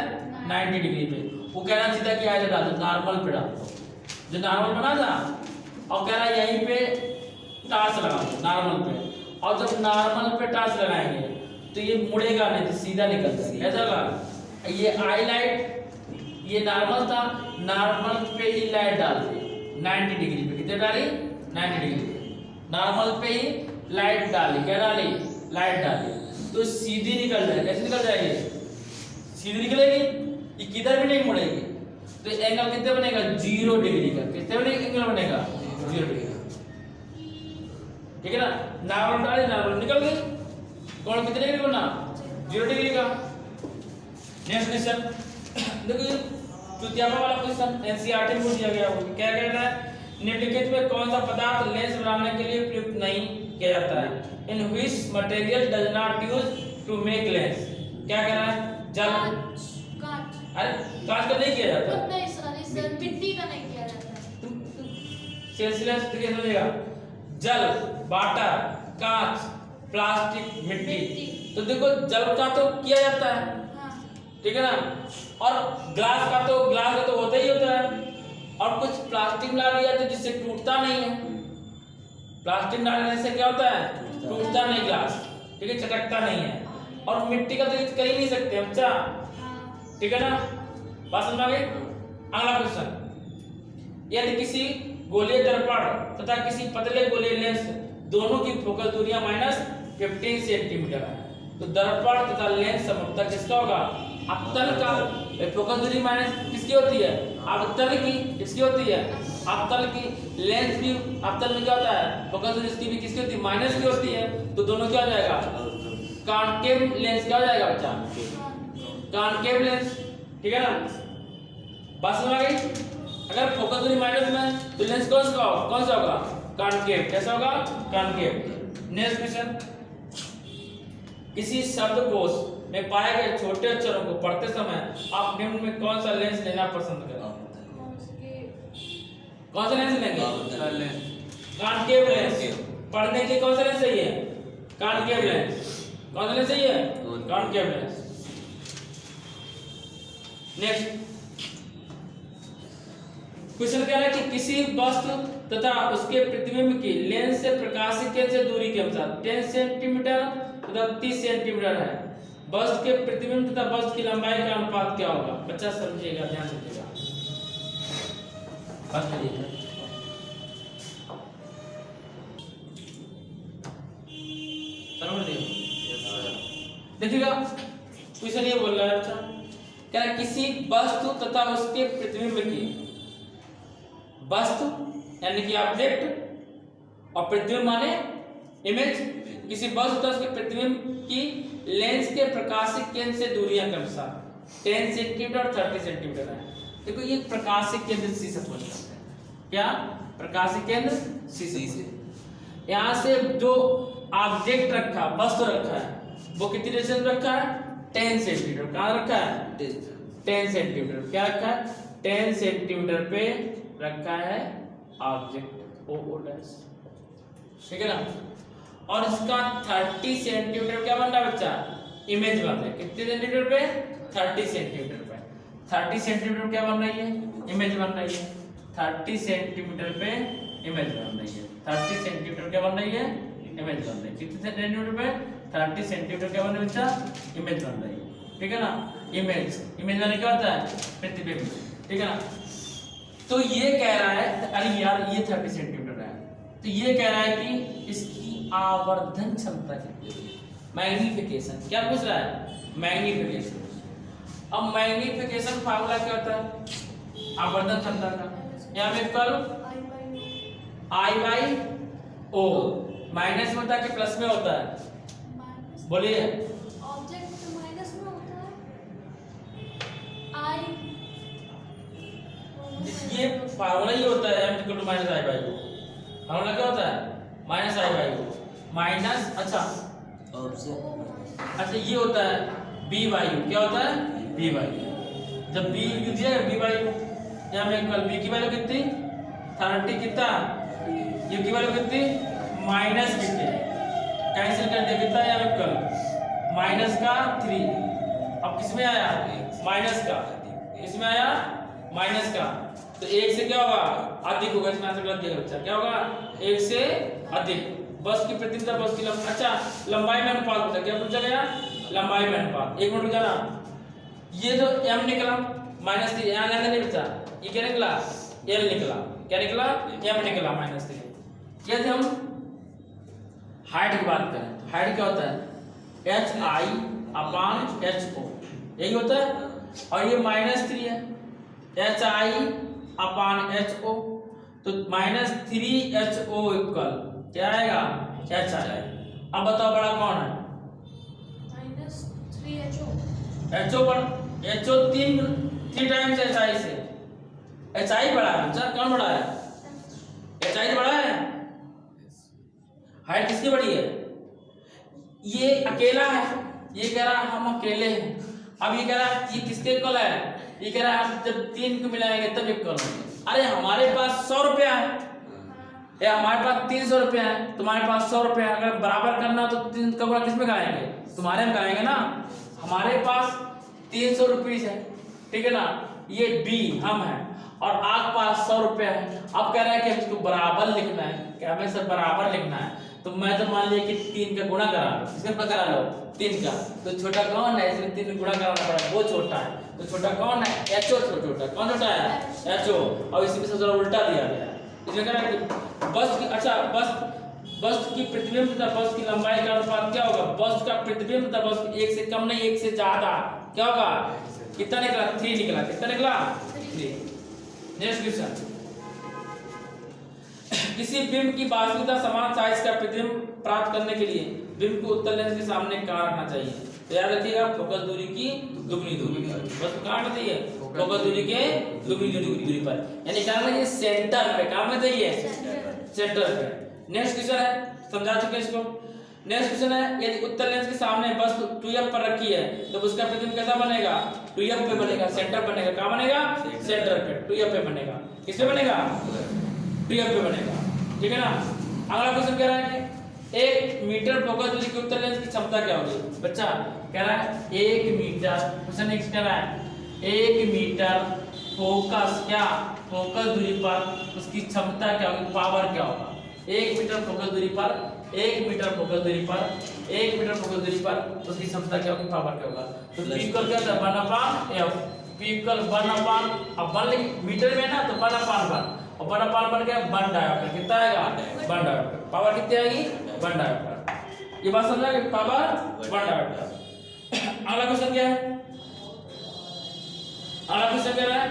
90 डिग्री पे। वो कह रहा सीधा कि ऐसे डाल दो, नॉर्मल पे डाल दो, जो नॉर्मल बना था, और कह रहा है यहीं पे टार्च लगा दो नॉर्मल पे, और जब नॉर्मल पे टार्च लगाएंगे तो ये मुड़ेगा नहीं, तो सीधा निकल जाएगा, ऐसा लगा। ये आई लाइट, ये नॉर्मल था, नॉर्मल पे ही लाइट डाल दी 90 डिग्री पे, कितने डाली 90 डिग्री पे, नॉर्मल पे ही लाइट डाली, क्या डाली लाइट डाली, तो सीधी निकल जाएगी, कैसे निकल जाएगी सीधी निकलेगी, ये किधर भी नहीं मुड़ेगी। तो एंगल कितने बनेगा 0 डिग्री का, कितने बनेगा एंगल बनेगा 0 डिग्री का, ठीक है ना। नॉर्मल डाली, नॉर्मल निकल गई, कौन कितने डिग्री बना 0 डिग्री का। नेक्स्ट क्वेश्चन देखिए, चौथियावा वाला क्वेश्चन एनसीईआरटी में पूछ दिया गया है, क्या कह रहा है, निम्नलिखित में कौन सा पदार्थ लेंस बनाने के लिए प्रयुक्त नहीं किया जाता है, in which material does not use to make lens. क्या कह रहा है जल, कांच, अरे कांच का नहीं किया जाता, नहीं सर मिट्टी का नहीं किया जाता है, सेल्सियस देखिए समझेगा, जल, वाटर, कांच, प्लास्टिक, मिट्टी। तो देखो जल का तो किया जाता है, ठीक है ना, और ग्लास का तो होता ही होता है, और कुछ प्लास्टिक मिला दिया तो जिससे टूटता नहीं है, प्लास्टिक डालने से क्या होता है टूटता नहीं ग्लास, ठीक है, चटकता नहीं है। और मिट्टी का तो कर ही नहीं सकते बच्चा, ठीक है ना, बात समझ आ गई। अगला क्वेश्चन, यदि किसी गोलीय दर्पण तथा किसी पतले गोलीय लेंस दोनों की फोकल दूरियां -15 सेंटीमीटर है, तो दर्पण तथा लेंस समरूपता किसका होगा अवतल का। फोकल दूरी माइनस किसकी होती है अवतल की, किसकी होती है अवतल की। लेंस भी अवतल में क्या होता है फोकल दूरी इसकी भी किसकी होती है माइनस की होती है, तो दोनों क्या हो जाएगा कॉन्केव लेंस, क्या हो जाएगा बच्चा कॉन्केव लेंस, ठीक है ना। बात समझ आ गई। अगर फोकस दूरी माइनस में तो लेंस कौन सा होगा कॉन्केव, कैसा होगा कॉन्केव। नेक्स्ट क्वेश्चन, किसी शब्दकोश में पाए गए छोटे अक्षरों को पढ़ते समय आप निम्न में कौन सा लेंस लेना पसंद करें? कौन सा लेंस लेंगे? Concave lens. पढ़ने के लिए कौन सा लेंस चाहिए? Concave lens. कौन सा लेंस चाहिए? Concave lens. नेक्स्ट क्वेश्चन कह रहा है कि किसी वस्तु तथा उसके प्रतिबिंब की लेंस से प्रकाशित केंद्र से दूरी के अनुसार 10 सेंटीमीटर तथा 30 सेंटीमीटर है। वस्तु के प्रतिबिंब तथा वस्तु की लंबाई का अनुपात क्या होगा? बच्चा समझिएगा, ध्यान दीजिएगा। देखिएगा क्वेश्चन ये बोल रहा है बच्चा, क्या किसी वस्तु तथा उसके प्रतिबिंब की, वस्तु यानी कि ऑब्जेक्ट और प्रतिबिंब माने इमेज, किसी वस्तु तथा उसके प्रतिबिंब की लेंस के प्रकाशिक केंद्र से दूरियां के अनुसार 10 सेंटीमीटर और 30 सेंटीमीटर है। देखो ये प्रकाशिक केंद्र सी से पूछ सकते हैं। क्या? प्रकाशिक केंद्र सी से। यहाँ से जो ऑब्जेक्ट रखा, वस्तु रखा है, वो कितनी डिस्टेंस रखा है? 10 सेंटीमीटर। कहाँ रखा है? 10 सेंटीमीटर। क्या रखा है? 10 सेंटीमीटर पे रखा है ऑब्जेक्ट ओ डैश, ठीक है ना। और इसका 30 सेंटीमीटर क्या बन रहा है बच्चा? इमेज बन रहा है। कितने सेंटीमीटर पे? 30 सेंटीमीटर पे। 30 सेंटीमीटर क्या बन रही है? इमेज बन रही है। 30 सेंटीमीटर पे इमेज बन रही है। 30 सेंटीमीटर क्या बन रही है? इमेज बन रही है। कितने सेंटीमीटर पे? 30 सेंटीमीटर क्या बन रही है बच्चा? इमेज बन रही है, ठीक है ना। इमेज माने क्या होता है? प्रतिबिंब, ठीक है ना। तो ये कह रहा है, अरे यार ये 30 सेंटीमीटर है, तो ये कह रहा है कि इसकी आवर्धन क्षमता कितनी है? मैग्नीफिकेशन। क्या पूछ रहा है? मैग्नीफिकेशन। अब मैग्नीफिकेशन फार्मूला क्या होता है आवर्धन क्षमता का? यहाँ पे कल I/O माइनस में होता है कि प्लस में होता है? बोलिए। ऑब्जेक्ट माइनस में होता है, ये फार्मूला ही होता है m = -I/O। फार्मूला क्या होता है? -I/O माइनस, अच्छा ये होता है b/u। क्या होता है? b/u। जब b लिख दिया b/u, यहाँ में कल b की वैल्यू कितनी? 30 कितना? u की वैल्यू कितनी? माइनस कितने? कैंसिल कर दिया कितना? यहाँ में कल माइनस का 3। अब किसमें आया? माइनस का। किसमें आया? माइनस का। तो 1 से क्या होगा? अधिक होगा। इसमें आंसर गलत दिया बच्चा। क्या होगा? 1 से अधिक। बस की प्रतिबिंब बस की लंबाई, अच्छा लंबाई में अनुपात होता है। क्या पूछा गया? लंबाई में अनुपात। एक मिनट रुक जाना। ये जो m निकला -3, यहाँ ध्यान नहीं बच्चा, ये क्या निकला? l निकला। क्या निकला? m निकला -3। यदि हम हाइट की बात करें तो हाइट क्या होता है? HI/HO, यही होता है। और ये -3 है, HI/HO, तो -3HO इक्वल क्या आएगा? HI। अब बताओ बड़ा कौन है? -3HO। HO बड़ा, HO 3 टाइम्स HI से। HI बड़ा है सर, कौन बड़ा है? HI बड़ा है। हाइट किसकी बड़ी है? ये अकेला है, ये कह रहा है हम अकेले हैं। अब ये कह रहा है ये किसके इक्वल है? ये कह रहा है हम जब 3 को मिलाएंगे तब इक्वल होंगे। अरे हमारे पास 100 रुपया है या हमारे पास 300 रुपया है, तुम्हारे पास 100 रुपया है। अगर बराबर करना तो 3 का गुणा किसमें कराएंगे? तुम्हारे में कराएंगे ना। हमारे पास 300 रुपीज है, ठीक है ना। ये बी हम है और आपके पास 100 रुपया है। अब कह रहा है कि हमको बराबर लिखना है। क्या हमें सब बराबर लिखना है? तो मैं तो मान लिया कि 3 का गुणा करा लो, इसमें पर करा लो 3 का। तो छोटा कौन है? इसमें 3 गुणा कराना पड़ा, वो छोटा है। तो छोटा कौन है? HO छोटा। कौन छोटा है? HO। और इसमें से जरा उल्टा दिया गया है। इसमें कह रहा है कि वस्तु की, अच्छा वस्तु की प्रतिबिंब तथा वस्तु की लंबाई का अनुपात क्या होगा? वस्तु का प्रतिबिंब तथा वस्तु 1 से कम नहीं 1 से ज्यादा क्या होगा? कितना निकला? 3 निकला। कितना निकला? 3। Next question. किसी बिंब की वास्तविकता समान साइज का प्रतिबिंब प्राप्त करने के लिए बिंब को उत्तल लेंस के सामने कहाँ रखना चाहिए? तो याद रखिएगा फोकस दूरी की दुगनी दूरी पर। बस कहाँ रखना चाहिए? फोकस दूरी के दुगनी दूरी पर, यानी कहाँ रखना चाहिए? सेंटर पे। कहाँ रखना चाहिए? सेंटर पे। नेक्स्ट क्वेश्चन है, समझा चुके इसको। नेक्स्ट क्वेश्चन है, यदि उत्तल लेंस के सामने वस्तु 2f पर रखी है तो उसका प्रतिबिंब कैसा बनेगा? 2f पे बनेगा, सेंटर बनेगा। कहाँ बनेगा? सेंटर पे, 2f पे बनेगा। किस पे बनेगा? 2f पे बनेगा, ठीक है ना। अगला क्वेश्चन कह रहा है कि 1 मीटर फोकस दूरी के उत्तल लेंस की क्षमता क्या होगी? बच्चा कह रहा है 1 मीटर, क्वेश्चन नेक्स्ट कह रहा है 1 मीटर फोकस क्या, फोकस दूरी पर उसकी क्षमता क्या होगी, पावर क्या होगा? 1 मीटर फोकस दूरी पर, 1 मीटर फोकस दूरी पर, 1 मीटर फोकस दूरी पर उसकी क्षमता क्या होगी, पावर क्या होगा? तो P इक्वल क्या होता है? 1/f। P इक्वल 1/, अब 1 मीटर में ना तो 1/1, और 1/1 क्या? 1 डायोप्टर। कितना आएगा? 1 डायोप्टर। पावर कितनी आएगी? 1 डायोप्टर। ये बात समझा कि पावर 1 डायोप्टर। अगला क्वेश्चन क्या है? अगला क्वेश्चन क्या है?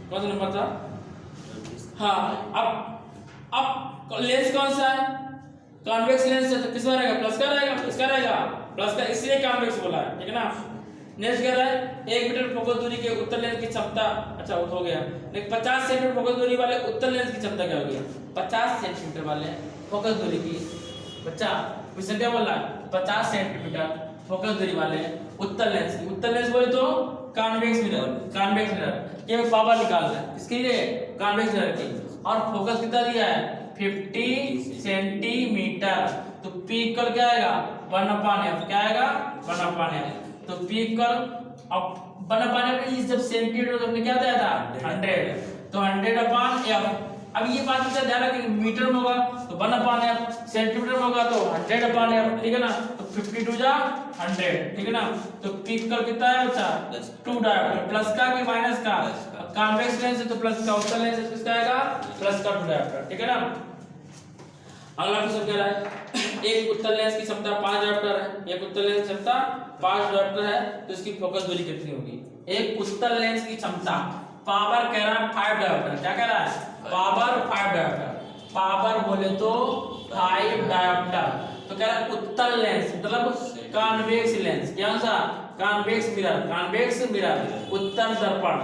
कौन सा नंबर था? हाँ, अब लेंस कौन सा है? कॉन्वेक्स लेंस है, तो किसमें रहेगा? प्लस का रहेगा, इसका रहेगा प्लस का, इसलिए कॉन्वेक्स बोला है, ठीक है ना। नेक्स्ट कह रहा है 1 मीटर फोकस दूरी के उत्तल लेंस की क्षमता, अच्छा हो गया। लेकिन 50 सेंटीमीटर फोकस दूरी वाले उत्तल लेंस की क्षमता क्या होगी? 50 सेंटीमीटर वाले फोकस दूरी की, बच्चा क्वेश्चन क्या बोल रहा है? 50 सेंटीमीटर फोकस दूरी वाले उत्तल लेंस की, उत्तल लेंस बोले तो कॉन्वेक्स मिरर, कॉन्वेक्स मिरर के पावर निकाल रहे हैं, इसके लिए कॉन्वेक्स मिरर की, और फोकस कितना दिया है? 50 सेंटीमीटर। तो P इक्वल क्या आएगा? 1/f। क्या आएगा? 1/f। तो P इक्वल, अब 1/f जब सेंटीमीटर तो हमने क्या दिया था? 100, तो 100/f। अब ये बात का ध्यान रखें, मीटर में होगा तो 1/f, सेंटीमीटर में होगा तो 100/f, ठीक है ना। तो 52 जा 100, ठीक है ना। तो P इक्वल कितना है बच्चा? 2 डायोप्टर। प्लस का कि माइनस का? कॉन्वेक्स लेंस है तो प्लस का, उत्तल लेंस है किसका आएगा? प्लस का 2 डायोप्टर, ठीक है ना। अगला क्वेश्चन कह रहा है एक उत्तल लेंस की क्षमता 5 डायोप्टर है, एक उत्तल लेंस की क्षमता 5 डायोप्टर है, तो इसकी फोकस दूरी कितनी होगी? एक उत्तल लेंस की क्षमता, पावर कह रहा है 5 डायोप्टर। क्या कह रहा है? Power 5 dioptre. पावर बोले तो 5 डायोप्टर। तो कह रहा है उत्तल लेंस मतलब कॉन्वेक्स लेंस, कौन सा? कॉन्वेक्स मिरर, कॉन्वेक्स मिरर, उत्तल दर्पण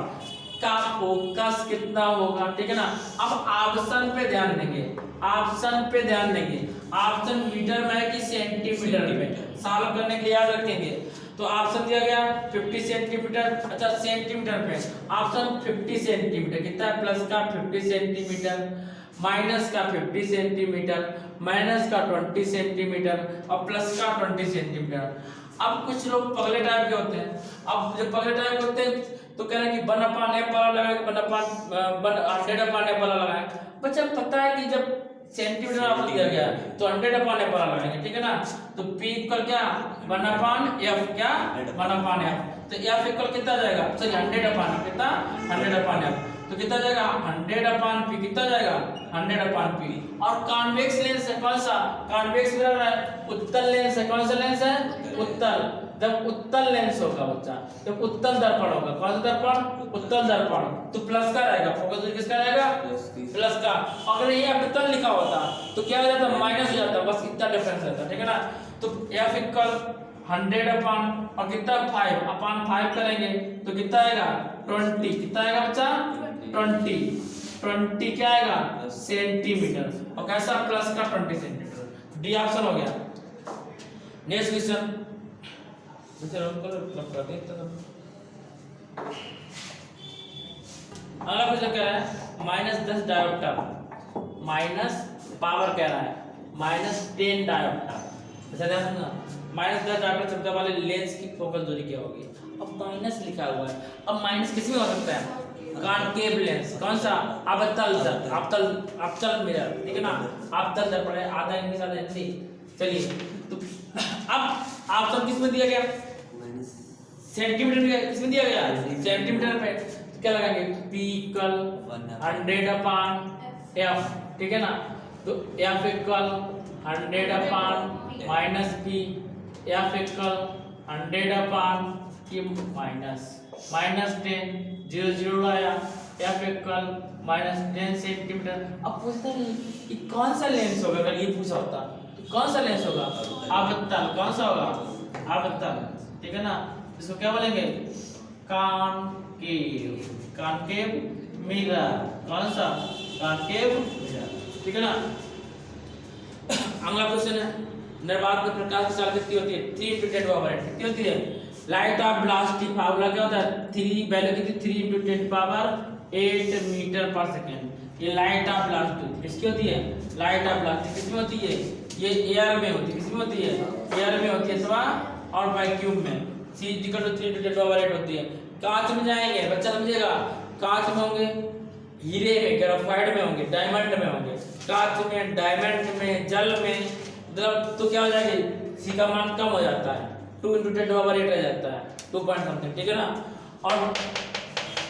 का फोकस कितना होगा, ठीक है ना। अब ऑप्शन पे ध्यान देंगे, ऑप्शन पे ध्यान देंगे। ऑप्शन मीटर में है कि सेंटीमीटर में, सॉल्व करने के लिए याद रखेंगे। तो ऑप्शन दिया गया 50 सेंटीमीटर, अच्छा सेंटीमीटर पे ऑप्शन 50 सेंटीमीटर, कितना है? प्लस का 50 सेंटीमीटर, माइनस का 50 सेंटीमीटर, माइनस का 20 सेंटीमीटर और प्लस का 20 सेंटीमीटर। अब कुछ लोग पगले टाइप के होते हैं, अब जब पगले टाइप होते हैं तो कह रहे हैं कि 1/f वाला लगाए, 100/f वाला लगाए। बच्चा पता है कि जब सेंटीमीटर आपको दिया गया तो 100/f वाला लगाएंगे, ठीक है ना। तो P इक्वल क्या? 1/f, क्या? 1/f। तो F इक्वल कितना जाएगा? सॉरी 100/f, कितना? 100/f। तो कितना जाएगा? 100/p, कितना जाएगा? 100/p। और कॉन्वेक्स लेंस है कौन सा? कॉन्वेक्स मिरर है, उत्तल लेंस है, कौन सा लेंस है? उत्तल। जब उत्तल लेंस होगा बच्चा, जब उत्तल दर्पण होगा, कौन सा दर्पण? उत्तल दर्पण, तो प्लस का रहेगा, फोकस दूरी किसका रहेगा? प्लस का। अगर ये उत्तल लिखा होता तो क्या हो जाता? माइनस हो जाता, बस इतना डिफरेंस रहता, ठीक है ना। तो F इक्वल 100 और कितना? 5/5 करेंगे तो कितना आएगा? 20, कितना आएगा बच्चा? 20 क्या आएगा? सेंटीमीटर, और कैसा? प्लस का 20 सेंटीमीटर। डी ऑप्शन हो गया। नेक्स्ट क्वेश्चन, अगला क्वेश्चन कह रहा है -10 डायोप्टर, माइनस पावर कह रहा है -10 डायोप्टर। अच्छा ध्यान सुनना, -10 डायोप्टर क्षमता वाले लेंस की फोकस दूरी क्या होगी? अब माइनस लिखा हुआ है, अब माइनस किस में हो सकता है? कॉनकेव लेंस, कौन सा? अवतल मिरर, ठीक है ना। अवतल दर्पण है, आधा इंग्लिश आधा हिंदी। चलिए, तो अब ऑप्शन किस में दिया गया? सेंटीमीटर में, किसमें दिया गया? सेंटीमीटर पे। तो क्या लगाएंगे? P इक्वल 100/f, ठीक है ना। तो F equal 100/-p, F equal 100/p -10, 0 0 आया। F equal -10 centimetre. अब पूछते हैं कि कौन सा लेंस होगा? अगर ये पूछा होता तो कौन सा लेंस होगा? अवतल। कौन सा होगा? अवतल, ठीक है ना। इसको क्या बोलेंगे? कॉनकेव, कॉनकेव मिरर, कौन सा? कॉनकेव मिरर, ठीक है ना। अगला क्वेश्चन है निर्वात में प्रकाश की चाल कितनी होती है 3 × 10⁻⁸ कितनी होती है। लाइट ऑफ ब्लास्ट की फार्मूला क्या होता है 3 वैल्यू कितनी 3 × 10⁸ मीटर पर सेकंड। ये लाइट ऑफ ब्लास्ट किसकी होती है लाइट ऑफ ब्लास्ट किसमें होती है ये एयर में होती है किसमें होती है एयर में होती है अथवा और वैक्यूम में C = 3 × 10⁻⁸ होती है। कांच में जाएंगे बच्चा समझेगा कांच में होंगे हीरे में ग्रेफाइट में होंगे डायमंड में होंगे कांच में डायमंड में जल में मतलब तो क्या हो जाएगी C का मान कम हो जाता है 2 × 10⁻⁸ रह जाता है 2 पॉइंट समथिंग ठीक है ना। और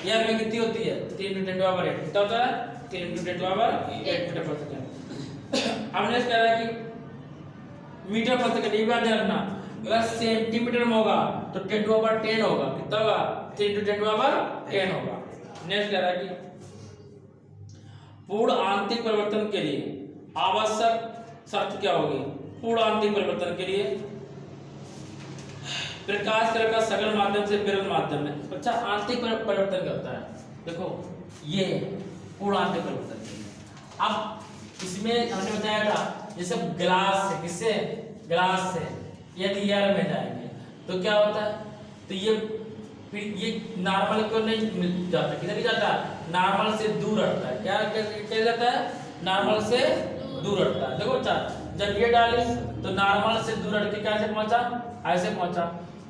एयर में कितनी होती है 3 × 10⁻⁸ कितना होता है 3 × 10⁻⁸ मीटर पर सेकंड। हमने कह रहा है कि मीटर पर सेकंड ये बात रखना अगर सेंटीमीटर में होगा तो 10⁻10 होगा कितना होगा 3 × 10⁻10 होगा। नेक्स्ट कह रहा है कि पूर्ण आंतरिक परिवर्तन के लिए आवश्यक शर्त क्या होगी। पूर्ण आंतरिक परिवर्तन के लिए प्रकाश तरंग का सघन माध्यम से विरल माध्यम में। अच्छा आंतरिक परिवर्तन क्या होता है देखो ये पूर्ण आंतरिक परिवर्तन। अब इसमें हमने बताया था जैसे ग्लास से किससे ग्लास से यदि एयर में जाएंगे तो क्या होता है तो ये नॉर्मल क्यों नहीं मिल जाता किधर जाता है नॉर्मल से दूर हटता है क्या जाता है नॉर्मल से दूर हटता है। देखो अच्छा जब ये डाली तो नॉर्मल से दूर हट के कैसे पहुंचा ऐसे पहुंचा।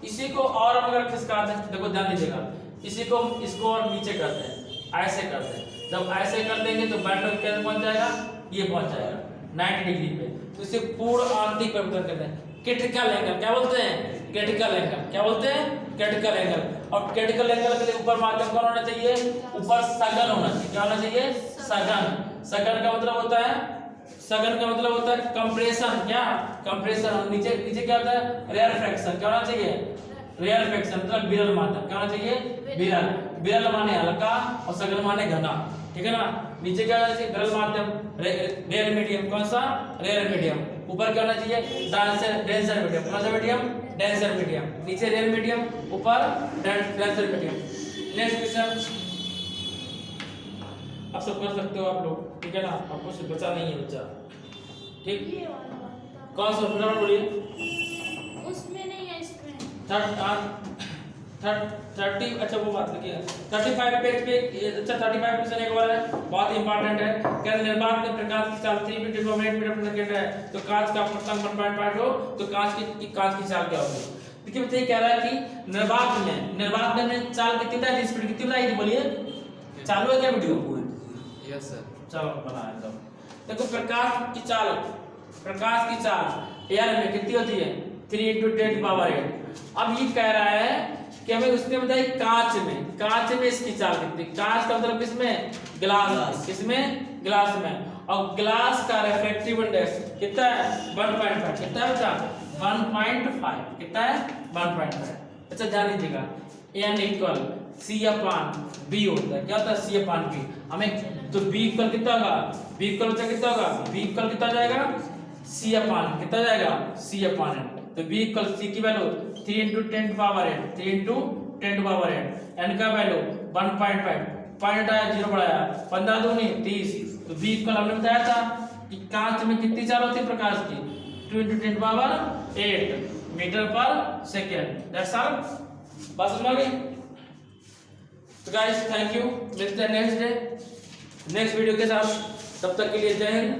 इसी को और हम अगर खिसकाते हैं देखो ध्यान दीजिएगा इसी को इसको और नीचे करते हैं ऐसे करते हैं जब ऐसे कर देंगे तो बैंड कैसे पहुंच जाएगा ये पहुंच जाएगा 90 डिग्री पे। तो इसे पूर्ण आंतरिक परिवर्तन कहते हैं। क्रिटिकल एंगल क्या बोलते हैं क्रिटिकल एंगल क्या बोलते हैं क्रिटिकल एंगल। और क्रिटिकल एंगल के लिए ऊपर माध्यम कौन होना चाहिए ऊपर सघन होना चाहिए क्या होना चाहिए सघन। सघन का मतलब होता है सघन का मतलब होता है कंप्रेशन क्या कंप्रेशन। नीचे नीचे क्या होता है रेयरफैक्शन क्या होना चाहिए रेयरफैक्शन मतलब विरल माध्यम क्या होना चाहिए विरल। विरल माने हल्का और सघन माने घना ठीक है ना। नीचे क्या होना चाहिए विरल माध्यम रेयर मीडियम कौन सा रेयर मीडियम। ऊपर क्या होना चाहिए डेंसर मीडियम कौन सा मीडियम डेंसर मीडियम। नीचे रेयर मीडियम ऊपर डेंसर मीडियम। नेक्स्ट क्वेश्चन आप सब कर सकते हो आप लोग ठीक है ना आपको से बचा नहीं है बच्चा ठीक। कौन सा नंबर बोलिए उसमें नहीं है इसमें 30 अच्छा वो बात लिखिए 35 पेज पे अच्छा 35 क्वेश्चन एक बार है बहुत इंपॉर्टेंट है। क्या निर्वात में प्रकाश की चाल 3 मीटर पर सेकंड है तो कांच का पतंग 1.5 हो तो कांच की चाल क्या होगी। देखिए बच्चे कह रहा है कि निर्वात में चाल कितनी है स्पीड कितनी बताई थी बोलिए चालू है क्या वीडियो यस सर चलो बनाए तब देखो प्रकाश की चाल एयर में कितनी होती है 3 × 10⁸। अब ये कह रहा है कि हमें उसने बताई कांच में इसकी चाल कितनी। कांच का मतलब किसमें ग्लास किसमें ग्लास में। और ग्लास का रिफ्रैक्टिव इंडेक्स कितना है 1.5 कितना है बच्चा 1.5 कितना है 1.5। अच्छा ध्यान दीजिएगा n = C/B होता है क्या होता है C/B। हमें तो B इक्वल कितना होगा B इक्वल बच्चा कितना होगा B इक्वल कितना जाएगा C/n कितना जाएगा C/n। तो B इक्वल C की वैल्यू 3 × 10⁸ 3 × 10⁸ n का वैल्यू 1.5 पॉइंट आया 0 बढ़ाया 15 दूनी 30। तो B इक्वल हमने बताया था कि कांच में कितनी चाल होती है प्रकाश की 2 × 10⁸ मीटर पर सेकंड। दैट्स ऑल बस समझ गए। तो गाइस थैंक यू मिलते हैं नेक्स्ट वीडियो के साथ तब तक के लिए जय हिंद।